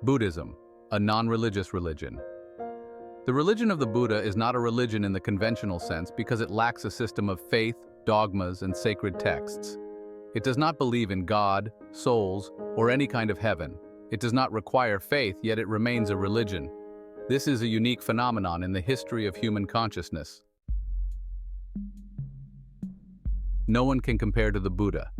Buddhism, a non-religious religion. The religion of the Buddha is not a religion in the conventional sense because it lacks a system of faith, dogmas, and sacred texts. It does not believe in God, souls, or any kind of heaven. It does not require faith, yet it remains a religion. This is a unique phenomenon in the history of human consciousness. No one can compare to the Buddha.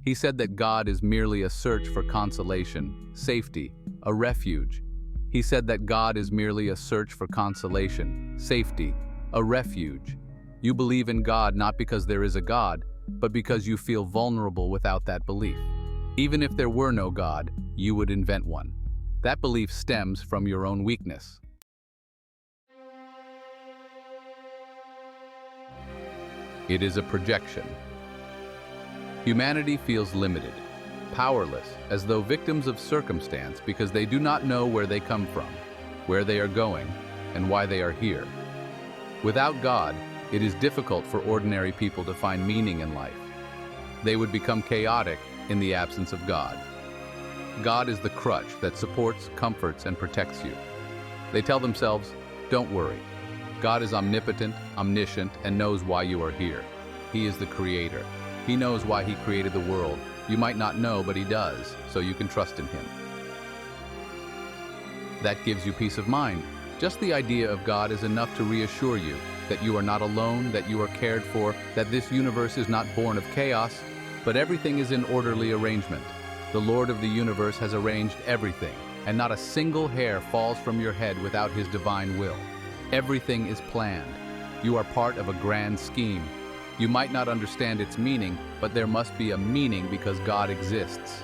He said that God is merely a search for consolation, safety, a refuge. He said that God is merely a search for consolation, safety, a refuge. You believe in God not because there is a God, but because you feel vulnerable without that belief. Even if there were no God, you would invent one. That belief stems from your own weakness. It is a projection. Humanity feels limited, powerless, as though victims of circumstance because they do not know where they come from, where they are going, and why they are here. Without God, it is difficult for ordinary people to find meaning in life. They would become chaotic in the absence of God. God is the crutch that supports, comforts, and protects you. They tell themselves, "Don't worry. God is omnipotent, omniscient, and knows why you are here. He is the creator. He knows why he created the world. You might not know, but he does, so you can trust in him." That gives you peace of mind. Just the idea of God is enough to reassure you that you are not alone, that you are cared for, that this universe is not born of chaos, but everything is in orderly arrangement. The Lord of the universe has arranged everything, and not a single hair falls from your head without his divine will. Everything is planned. You are part of a grand scheme. You might not understand its meaning, but there must be a meaning because God exists.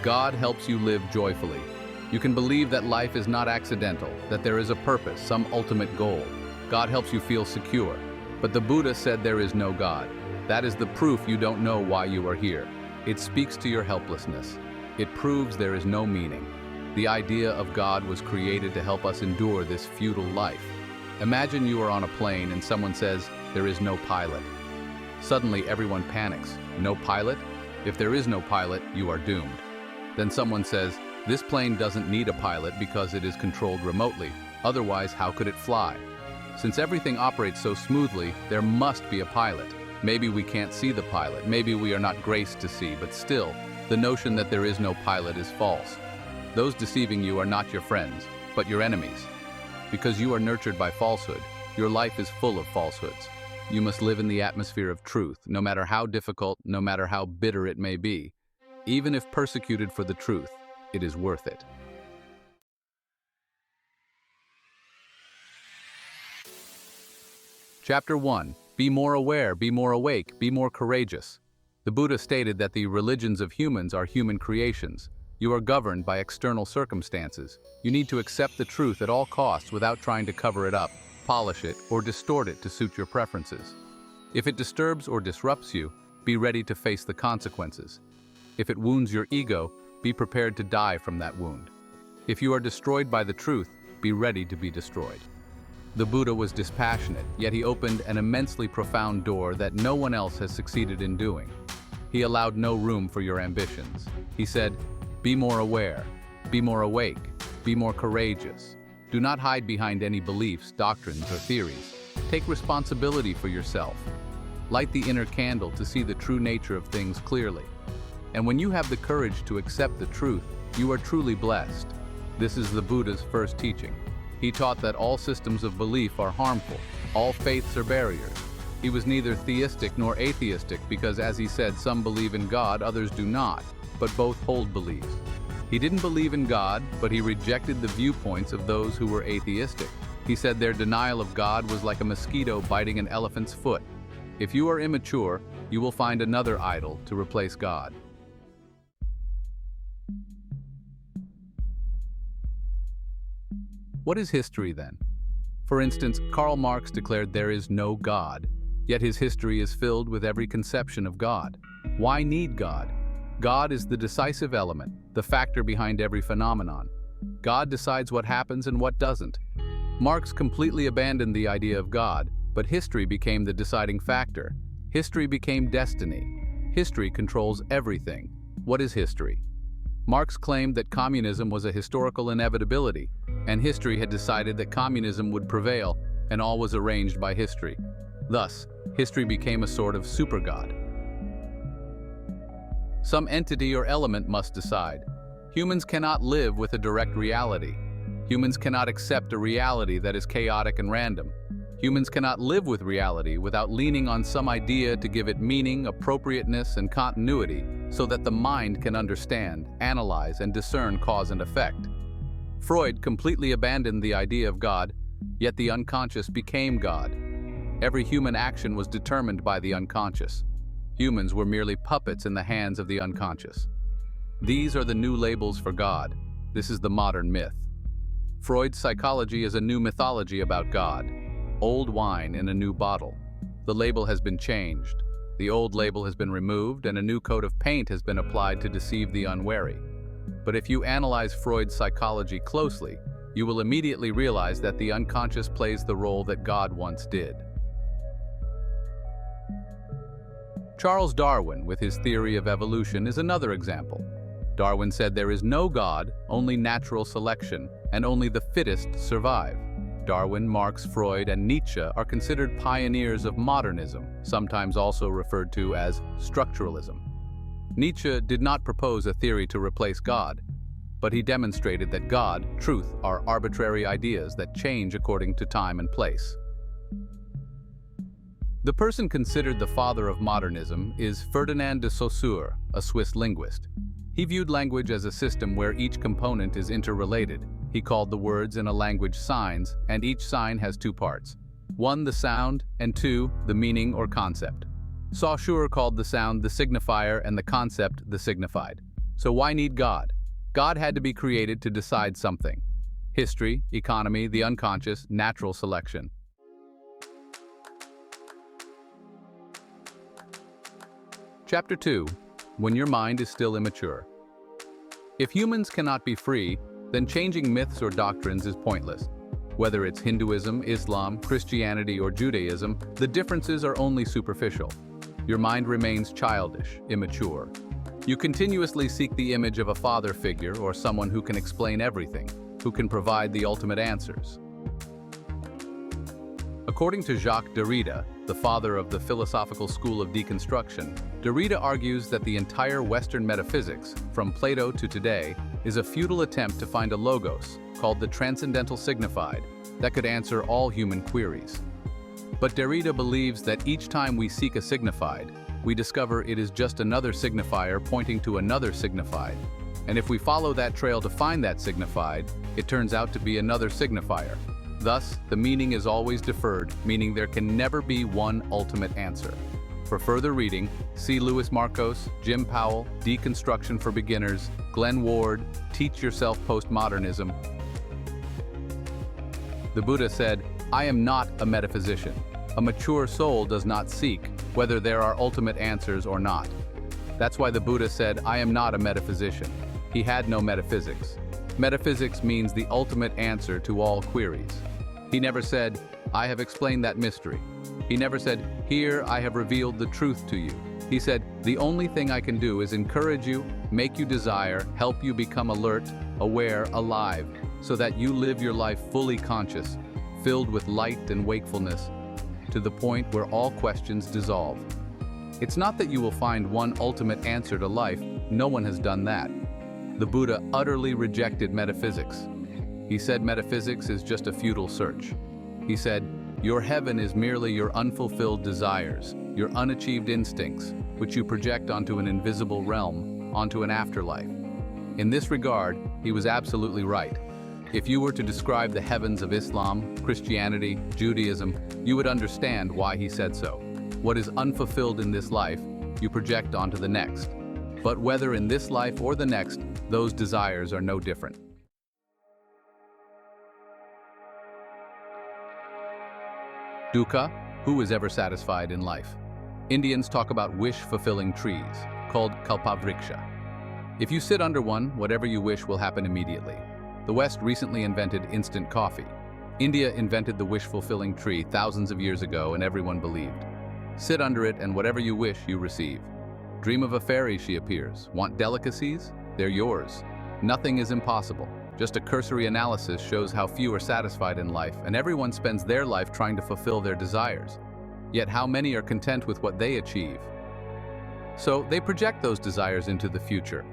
God helps you live joyfully. You can believe that life is not accidental, that there is a purpose, some ultimate goal. God helps you feel secure. But the Buddha said there is no God. That is the proof you don't know why you are here. It speaks to your helplessness. It proves there is no meaning. The idea of God was created to help us endure this futile life. Imagine you are on a plane and someone says, "There is no pilot." Suddenly everyone panics. No pilot? If there is no pilot, you are doomed. Then someone says, "This plane doesn't need a pilot because it is controlled remotely. Otherwise, how could it fly?" Since everything operates so smoothly, there must be a pilot. Maybe we can't see the pilot, maybe we are not graced to see, but still, the notion that there is no pilot is false. Those deceiving you are not your friends, but your enemies. Because you are nurtured by falsehood, your life is full of falsehoods. You must live in the atmosphere of truth, no matter how difficult, no matter how bitter it may be. Even if persecuted for the truth, it is worth it. Chapter 1. Be more aware, be more awake, be more courageous. The Buddha stated that the religions of humans are human creations. You are governed by external circumstances. You need to accept the truth at all costs without trying to cover it up, polish it, or distort it to suit your preferences. If it disturbs or disrupts you, be ready to face the consequences. If it wounds your ego, be prepared to die from that wound. If you are destroyed by the truth, be ready to be destroyed. The Buddha was dispassionate, yet he opened an immensely profound door that no one else has succeeded in doing. He allowed no room for your ambitions. He said, "Be more aware, be more awake, be more courageous. Do not hide behind any beliefs, doctrines, or theories. Take responsibility for yourself. Light the inner candle to see the true nature of things clearly. And when you have the courage to accept the truth, you are truly blessed." This is the Buddha's first teaching. He taught that all systems of belief are harmful, all faiths are barriers. He was neither theistic nor atheistic because, as he said, some believe in God, others do not, but both hold beliefs. He didn't believe in God, but he rejected the viewpoints of those who were atheistic. He said their denial of God was like a mosquito biting an elephant's foot. If you are immature, you will find another idol to replace God. What is history then? For instance, Karl Marx declared there is no God, yet his history is filled with every conception of God. Why need God? God is the decisive element, the factor behind every phenomenon. God decides what happens and what doesn't. Marx completely abandoned the idea of God, but history became the deciding factor. History became destiny. History controls everything. What is history? Marx claimed that communism was a historical inevitability, and history had decided that communism would prevail, and all was arranged by history. Thus, history became a sort of super-god. Some entity or element must decide. Humans cannot live with a direct reality. Humans cannot accept a reality that is chaotic and random. Humans cannot live with reality without leaning on some idea to give it meaning, appropriateness, and continuity so that the mind can understand, analyze, and discern cause and effect. Freud completely abandoned the idea of God, yet the unconscious became God. Every human action was determined by the unconscious. Humans were merely puppets in the hands of the unconscious. These are the new labels for God. This is the modern myth. Freud's psychology is a new mythology about God. Old wine in a new bottle. The label has been changed. The old label has been removed and a new coat of paint has been applied to deceive the unwary. But if you analyze Freud's psychology closely, you will immediately realize that the unconscious plays the role that God once did. Charles Darwin, with his theory of evolution, is another example. Darwin said there is no God, only natural selection, and only the fittest survive. Darwin, Marx, Freud, and Nietzsche are considered pioneers of modernism, sometimes also referred to as structuralism. Nietzsche did not propose a theory to replace God, but he demonstrated that God, truth, are arbitrary ideas that change according to time and place. The person considered the father of modernism is Ferdinand de Saussure, a Swiss linguist. He viewed language as a system where each component is interrelated. He called the words in a language signs, and each sign has two parts. One, the sound, and two, the meaning or concept. Saussure called the sound the signifier and the concept the signified. So why need God? God had to be created to decide something. History, economy, the unconscious, natural selection. Chapter 2. When your mind is still immature. If humans cannot be free, then changing myths or doctrines is pointless. Whether it's Hinduism, Islam, Christianity, or Judaism, the differences are only superficial. Your mind remains childish, immature. You continuously seek the image of a father figure or someone who can explain everything, who can provide the ultimate answers. According to Jacques Derrida, the father of the philosophical school of deconstruction, Derrida argues that the entire Western metaphysics, from Plato to today, is a futile attempt to find a logos, called the transcendental signified, that could answer all human queries. But Derrida believes that each time we seek a signified, we discover it is just another signifier pointing to another signified. And if we follow that trail to find that signified, it turns out to be another signifier. Thus, the meaning is always deferred, meaning there can never be one ultimate answer. For further reading, see Louis Markos, Jim Powell, Deconstruction for Beginners, Glenn Ward, Teach Yourself Postmodernism. The Buddha said, "I am not a metaphysician. A mature soul does not seek whether there are ultimate answers or not." That's why the Buddha said, "I am not a metaphysician." He had no metaphysics. Metaphysics means the ultimate answer to all queries. He never said, "I have explained that mystery." He never said, "Here I have revealed the truth to you." He said, "The only thing I can do is encourage you, make you desire, help you become alert, aware, alive, so that you live your life fully conscious, filled with light and wakefulness, to the point where all questions dissolve." It's not that you will find one ultimate answer to life. No one has done that. The Buddha utterly rejected metaphysics. He said metaphysics is just a futile search. He said, "Your heaven is merely your unfulfilled desires, your unachieved instincts, which you project onto an invisible realm, onto an afterlife." In this regard, he was absolutely right. If you were to describe the heavens of Islam, Christianity, Judaism, you would understand why he said so. What is unfulfilled in this life, you project onto the next. But whether in this life or the next, those desires are no different. Dukkha, who is ever satisfied in life? Indians talk about wish-fulfilling trees, called kalpavriksha. If you sit under one, whatever you wish will happen immediately. The West recently invented instant coffee. India invented the wish-fulfilling tree thousands of years ago and everyone believed. Sit under it and whatever you wish you receive. Dream of a fairy, she appears. Want delicacies? they're yours. Nothing is impossible. Just a cursory analysis shows how few are satisfied in life, and everyone spends their life trying to fulfill their desires. Yet how many are content with what they achieve? So they project those desires into the future.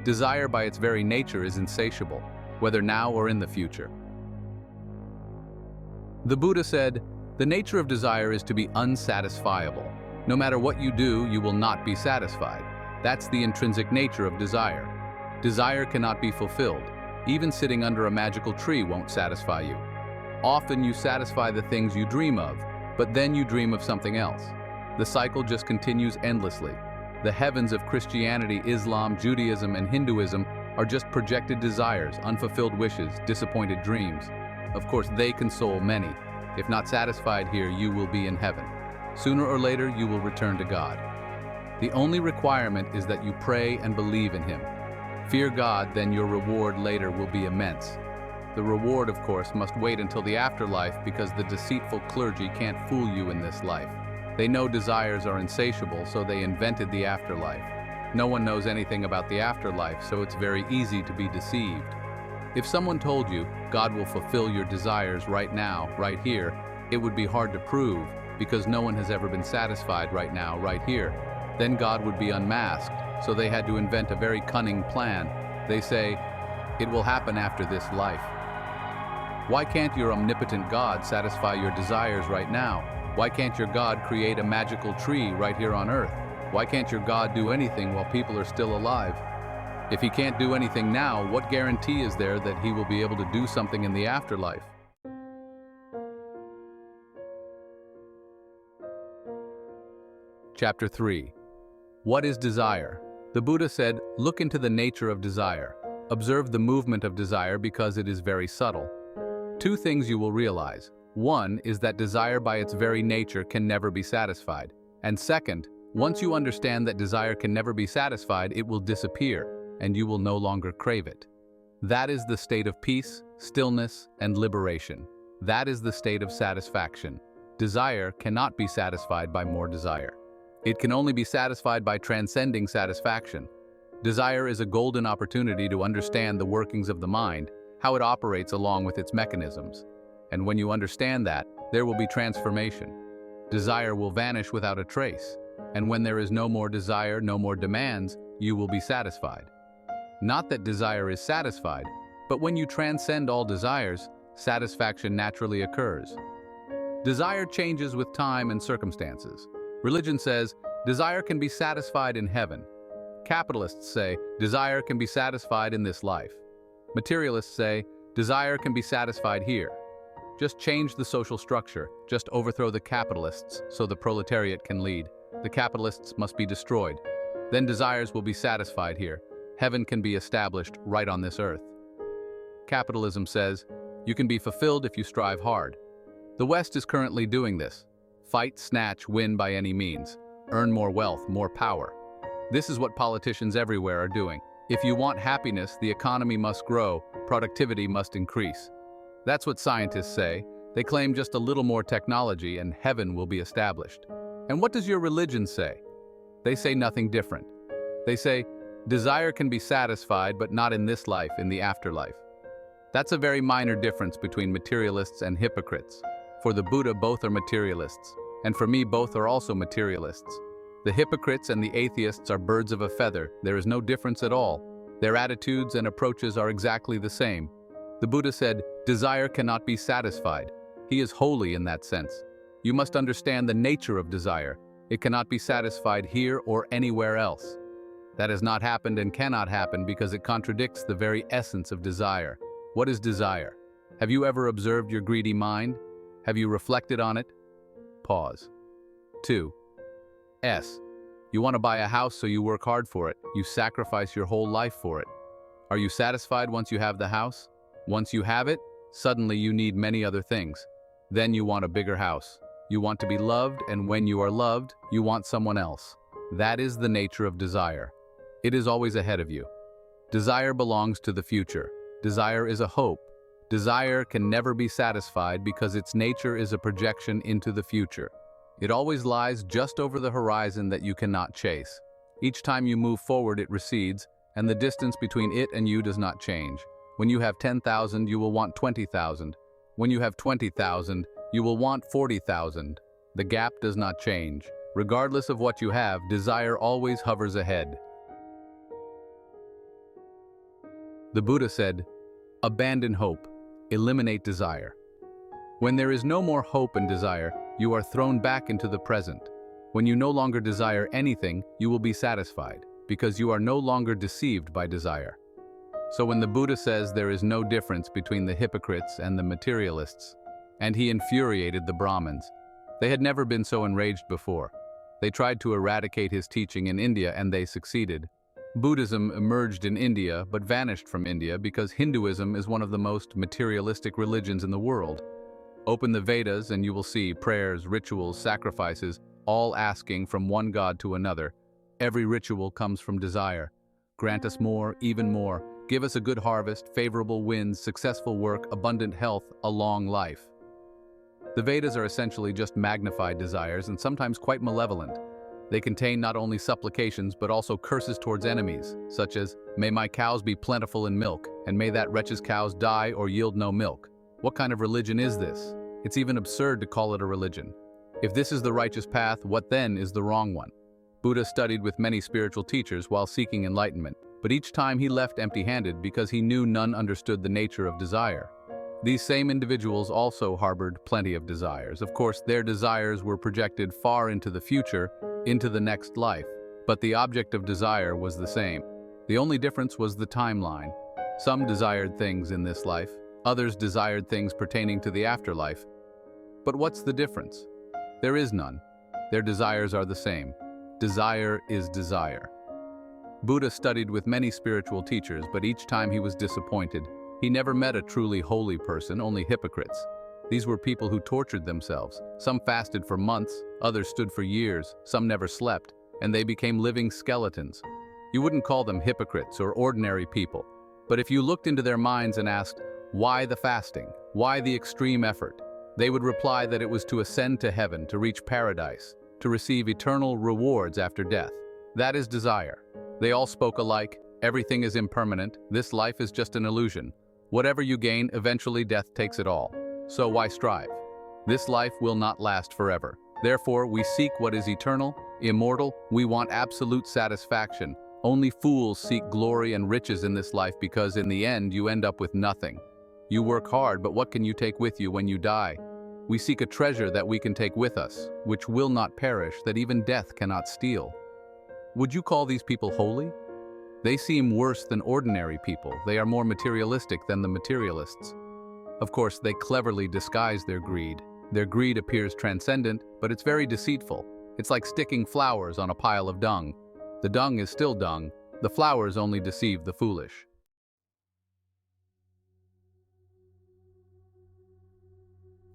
Desire by its very nature is insatiable, whether now or in the future. The Buddha said, "The nature of desire is to be unsatisfiable. No matter what you do, you will not be satisfied. That's the intrinsic nature of desire. Desire cannot be fulfilled. Even sitting under a magical tree won't satisfy you. Often you satisfy the things you dream of, but then you dream of something else. The cycle just continues endlessly. The heavens of Christianity, Islam, Judaism, and Hinduism are just projected desires, unfulfilled wishes, disappointed dreams. Of course, they console many. If not satisfied here, you will be in heaven. Sooner or later, you will return to God. The only requirement is that you pray and believe in Him. Fear God, then your reward later will be immense. The reward, of course, must wait until the afterlife because the deceitful clergy can't fool you in this life. They know desires are insatiable, so they invented the afterlife. No one knows anything about the afterlife, so it's very easy to be deceived. If someone told you God will fulfill your desires right now, right here, it would be hard to prove because no one has ever been satisfied right now, right here. Then God would be unmasked, so they had to invent a very cunning plan. They say, it will happen after this life. Why can't your omnipotent God satisfy your desires right now? Why can't your God create a magical tree right here on earth? Why can't your God do anything while people are still alive? If He can't do anything now, what guarantee is there that He will be able to do something in the afterlife? Chapter 3. What is desire? The Buddha said, look into the nature of desire. Observe the movement of desire because it is very subtle. Two things you will realize. One is that desire by its very nature can never be satisfied. And second, once you understand that desire can never be satisfied, it will disappear, and you will no longer crave it. That is the state of peace, stillness, and liberation. That is the state of satisfaction. Desire cannot be satisfied by more desire. It can only be satisfied by transcending satisfaction. Desire is a golden opportunity to understand the workings of the mind, how it operates along with its mechanisms. And when you understand that, there will be transformation. Desire will vanish without a trace. And when there is no more desire, no more demands, you will be satisfied. Not that desire is satisfied, but when you transcend all desires, satisfaction naturally occurs. Desire changes with time and circumstances. Religion says, desire can be satisfied in heaven. Capitalists say, desire can be satisfied in this life. Materialists say, desire can be satisfied here. Just change the social structure, just overthrow the capitalists so the proletariat can lead. The capitalists must be destroyed. Then desires will be satisfied here. Heaven can be established right on this earth. Capitalism says, you can be fulfilled if you strive hard. The West is currently doing this. Fight, snatch, win by any means. Earn more wealth, more power. This is what politicians everywhere are doing. If you want happiness, the economy must grow, productivity must increase. That's what scientists say. They claim just a little more technology and heaven will be established. And what does your religion say? They say nothing different. They say, desire can be satisfied, but not in this life, in the afterlife. That's a very minor difference between materialists and hypocrites. For the Buddha, both are materialists. And for me, both are also materialists. The hypocrites and the atheists are birds of a feather. There is no difference at all. Their attitudes and approaches are exactly the same. The Buddha said, desire cannot be satisfied. He is holy in that sense. You must understand the nature of desire. It cannot be satisfied here or anywhere else. That has not happened and cannot happen because it contradicts the very essence of desire. What is desire? Have you ever observed your greedy mind? Have you reflected on it? Pause. 2. S. You want to buy a house, so you work hard for it. You sacrifice your whole life for it. Are you satisfied once you have the house? Once you have it, suddenly you need many other things. Then you want a bigger house. You want to be loved, and when you are loved, you want someone else. That is the nature of desire. It is always ahead of you. Desire belongs to the future. Desire is a hope. Desire can never be satisfied because its nature is a projection into the future. It always lies just over the horizon that you cannot chase. Each time you move forward, it recedes. and the distance between it and you does not change. When you have 10,000, you will want 20,000. When you have 20,000, you will want 40,000. The gap does not change. Regardless of what you have, desire always hovers ahead. The Buddha said, "Abandon hope, eliminate desire." When there is no more hope and desire, you are thrown back into the present. When you no longer desire anything, you will be satisfied, because you are no longer deceived by desire. So when the Buddha says there is no difference between the hypocrites and the materialists, and he infuriated the Brahmins, they had never been so enraged before. They tried to eradicate his teaching in India and they succeeded. Buddhism emerged in India but vanished from India because Hinduism is one of the most materialistic religions in the world. Open the Vedas and you will see prayers, rituals, sacrifices, all asking from one god to another. Every ritual comes from desire. Grant us more, even more. Give us a good harvest, favorable winds, successful work, abundant health, a long life. The Vedas are essentially just magnified desires and sometimes quite malevolent. They contain not only supplications but also curses towards enemies, such as, "May my cows be plentiful in milk, and may that wretch's cows die or yield no milk." What kind of religion is this? It's even absurd to call it a religion. If this is the righteous path, what then is the wrong one? Buddha studied with many spiritual teachers while seeking enlightenment, but each time he left empty-handed because he knew none understood the nature of desire. These same individuals also harbored plenty of desires. Of course, their desires were projected far into the future, into the next life, but the object of desire was the same. The only difference was the timeline. Some desired things in this life, others desired things pertaining to the afterlife. But what's the difference? There is none. Their desires are the same. Desire is desire. Buddha studied with many spiritual teachers, but each time he was disappointed. He never met a truly holy person, only hypocrites. These were people who tortured themselves. Some fasted for months, others stood for years, some never slept, and they became living skeletons. You wouldn't call them hypocrites or ordinary people. But if you looked into their minds and asked, why the fasting? Why the extreme effort? They would reply that it was to ascend to heaven, to reach paradise, to receive eternal rewards after death. That is desire. They all spoke alike. Everything is impermanent. This life is just an illusion. Whatever you gain, eventually death takes it all. So why strive? This life will not last forever. Therefore, we seek what is eternal, immortal. We want absolute satisfaction. Only fools seek glory and riches in this life because in the end you end up with nothing. You work hard, but what can you take with you when you die? We seek a treasure that we can take with us, which will not perish, that even death cannot steal. Would you call these people holy? They seem worse than ordinary people. They are more materialistic than the materialists. Of course, they cleverly disguise their greed. Their greed appears transcendent, but it's very deceitful. It's like sticking flowers on a pile of dung. The dung is still dung. The flowers only deceive the foolish.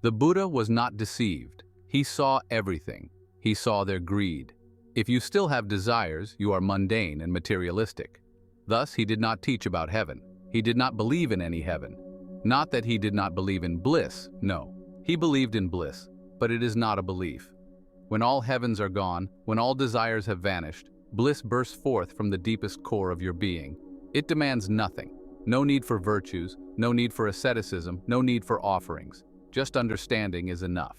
The Buddha was not deceived. He saw everything. He saw their greed. If you still have desires, you are mundane and materialistic. Thus, he did not teach about heaven. He did not believe in any heaven. Not that he did not believe in bliss, no. He believed in bliss, but it is not a belief. When all heavens are gone, when all desires have vanished, bliss bursts forth from the deepest core of your being. It demands nothing. No need for virtues, no need for asceticism, no need for offerings. Just understanding is enough.